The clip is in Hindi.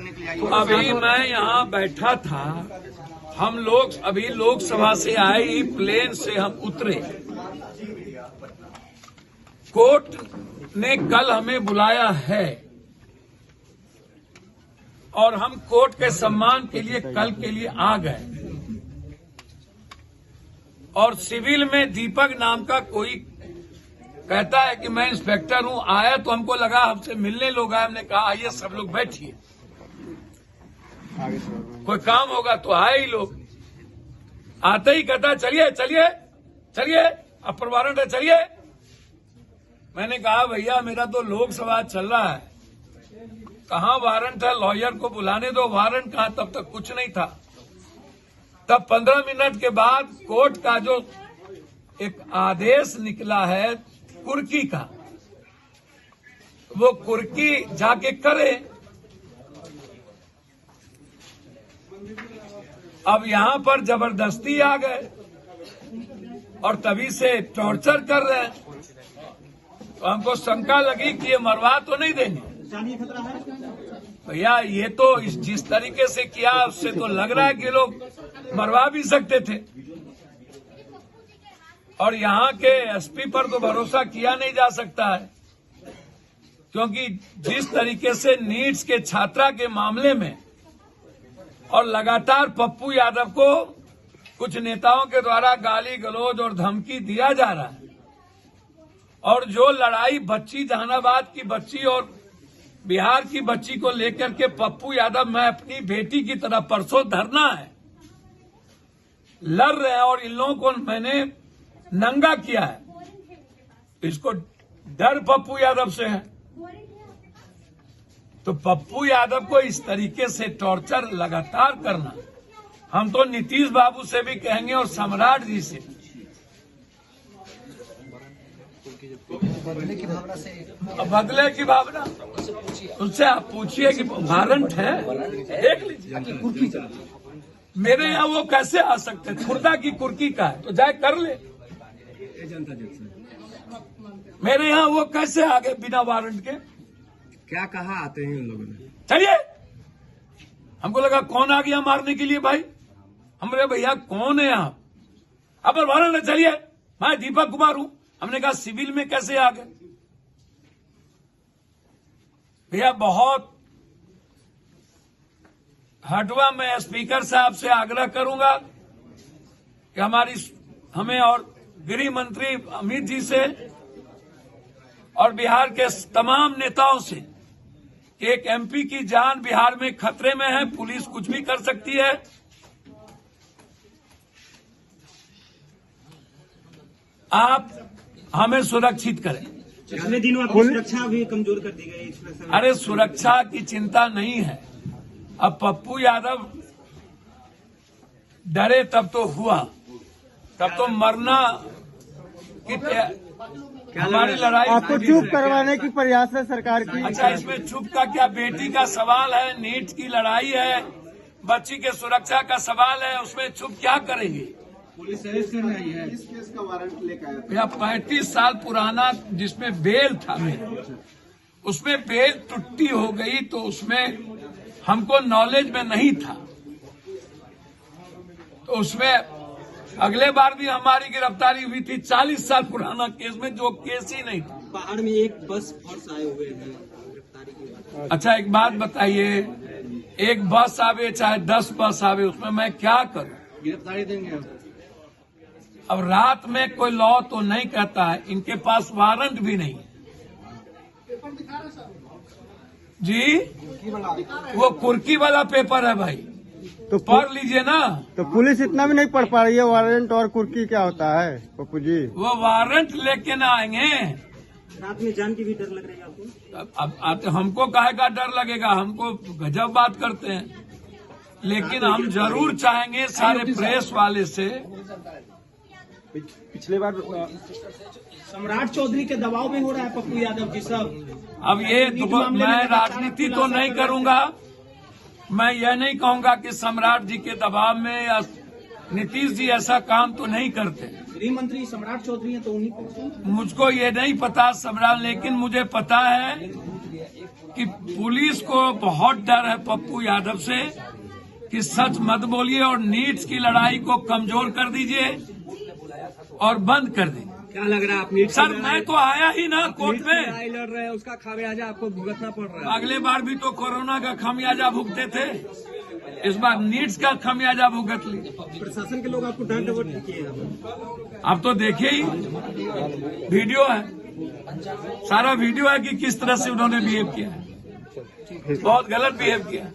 करने के लिए आई। अभी मैं यहाँ बैठा था, हम लोग अभी लोकसभा से आए ही प्लेन से हम उतरे। कोर्ट ने कल हमें बुलाया है और हम कोर्ट के सम्मान के लिए कल के लिए आ गए। और सिविल में दीपक नाम का कोई कहता है कि मैं इंस्पेक्टर हूं, आया तो हमको लगा हमसे मिलने लोग आए। हमने कहा आइए सब लोग बैठिए, कोई काम होगा तो आए ही लोग। आते ही कहता चलिए चलिए चलिए, अब पर वारंट है चलिए। मैंने कहा भैया मेरा तो लोकसभा चल रहा है, कहाँ वारंट है, लॉयर को बुलाने दो। वारंट कहाँ, तब तक कुछ नहीं था। तब 15 मिनट के बाद कोर्ट का जो एक आदेश निकला है कुर्की का, वो कुर्की जाके करे। अब यहां पर जबरदस्ती आ गए और तभी से टॉर्चर कर रहे हैं। तो हमको शंका लगी कि ये मरवा तो नहीं देंगे। भैया ये तो जिस तरीके से किया उससे तो लग रहा है कि लोग मरवा भी सकते थे। और यहाँ के एसपी पर तो भरोसा किया नहीं जा सकता है, क्योंकि जिस तरीके से नीट्स के छात्रा के मामले में और लगातार पप्पू यादव को कुछ नेताओं के द्वारा गाली गलौज और धमकी दिया जा रहा है, और जो लड़ाई बच्ची जहानाबाद की बच्ची और बिहार की बच्ची को लेकर के पप्पू यादव मैं अपनी बेटी की तरह परसों धरना है लड़ रहे हैं, और इन लोगों को मैंने नंगा किया है। इसको डर पप्पू यादव से है। तो पप्पू यादव को इस तरीके से टॉर्चर लगातार करना, हम तो नीतीश बाबू से भी कहेंगे और सम्राट जी से। बदले की भावना से, बदले की भावना उनसे आप पूछिए कि वारंट है, देख लीजिए। मेरे यहाँ वो कैसे आ सकते, खुर्दा की कुर्की का है तो जाए कर ले। मेरे यहाँ वो कैसे आ गए बिना वारंट के? क्या कहा आते हैं उन लोगों ने? चलिए, हमको लगा कौन आ गया मारने के लिए भाई। हमरे भैया कौन है आप? अब वारंट है चलिए, मैं दीपक कुमार हूं। हमने कहा सिविल में कैसे आ गए? भैया बहुत हटवा मैं स्पीकर साहब से आग्रह करूंगा कि हमें और गृह मंत्री अमित जी से और बिहार के तमाम नेताओं से कि एक एमपी की जान बिहार में खतरे में है, पुलिस कुछ भी कर सकती है। आप हमें सुरक्षित करें। पिछले दिनों आपकी सुरक्षा भी कमजोर कर दी गई। अरे सुरक्षा की चिंता नहीं है। अब पप्पू यादव डरे तब तो हुआ, तब तो मरना की हमारी लड़ाई। आपको चुप करवाने की प्रयास है सरकार की। अच्छा, इसमें चुप का क्या? बेटी का सवाल है, नीट की लड़ाई है, बच्ची के सुरक्षा का सवाल है, उसमें चुप क्या करेंगे? पुलिस अरेस्ट करने आई है। इस केस का वारंट लेकर आया। भैया 35 साल पुराना जिसमें बेल था मेरा, उसमें बेल टुट्टी हो गई तो उसमें हमको नॉलेज में नहीं था। तो उसमें अगले बार भी हमारी गिरफ्तारी हुई थी 40 साल पुराना केस में, जो केस ही नहीं था। पहाड़ में एक बस फोर्स आए हुए हैं गिरफ्तारी की बात। अच्छा एक बात बताइए, एक बस आवे चाहे 10 बस आवे, उसमें मैं क्या करूं? गिरफ्तारी देंगे। अब रात में कोई लॉ तो नहीं कहता है, इनके पास वारंट भी नहीं है जी। वो कुर्की वाला पेपर है भाई, तो पढ़ लीजिए ना। तो पुलिस इतना भी नहीं पढ़ पा रही है वारंट और कुर्की क्या होता है पप्पू जी? वो वारंट लेके ना आएंगे। रात में जान की भी डर लग रही है आपको? अब आते हमको काहे का डर लगेगा? हमको गजब बात करते हैं, लेकिन हम जरूर चाहेंगे सारे प्रेस वाले से। पिछले बार सम्राट चौधरी के दबाव में हो रहा है पप्पू यादव जी सब। अब ये मैं राजनीति तो नहीं करूंगा, मैं यह नहीं कहूंगा कि सम्राट जी के दबाव में या नीतीश जी ऐसा काम तो नहीं करते। गृह मंत्री सम्राट चौधरी हैं तो उन्हीं को। मुझको ये नहीं पता सम्राट, लेकिन मुझे पता है कि पुलिस को बहुत डर है पप्पू यादव से कि सच मत बोलिए और नीट्स की लड़ाई को कमजोर कर दीजिए और बंद कर दीजिए। क्या लग रहा है आप नीट सर मैं तो आया ही ना कोर्ट में, लड़ाई लड़ रहे हैं, उसका खामियाजा आपको भुगतना पड़ रहा है। अगले बार भी तो कोरोना का खामियाजा भुगते थे, इस बार नीट्स का खामियाजा भुगत ली। प्रशासन के लोग आपको डांट डपट किए। अब तो देखिए ही वीडियो है, सारा वीडियो है कि किस तरह से उन्होंने बिहेव किया है, बहुत गलत बिहेव किया।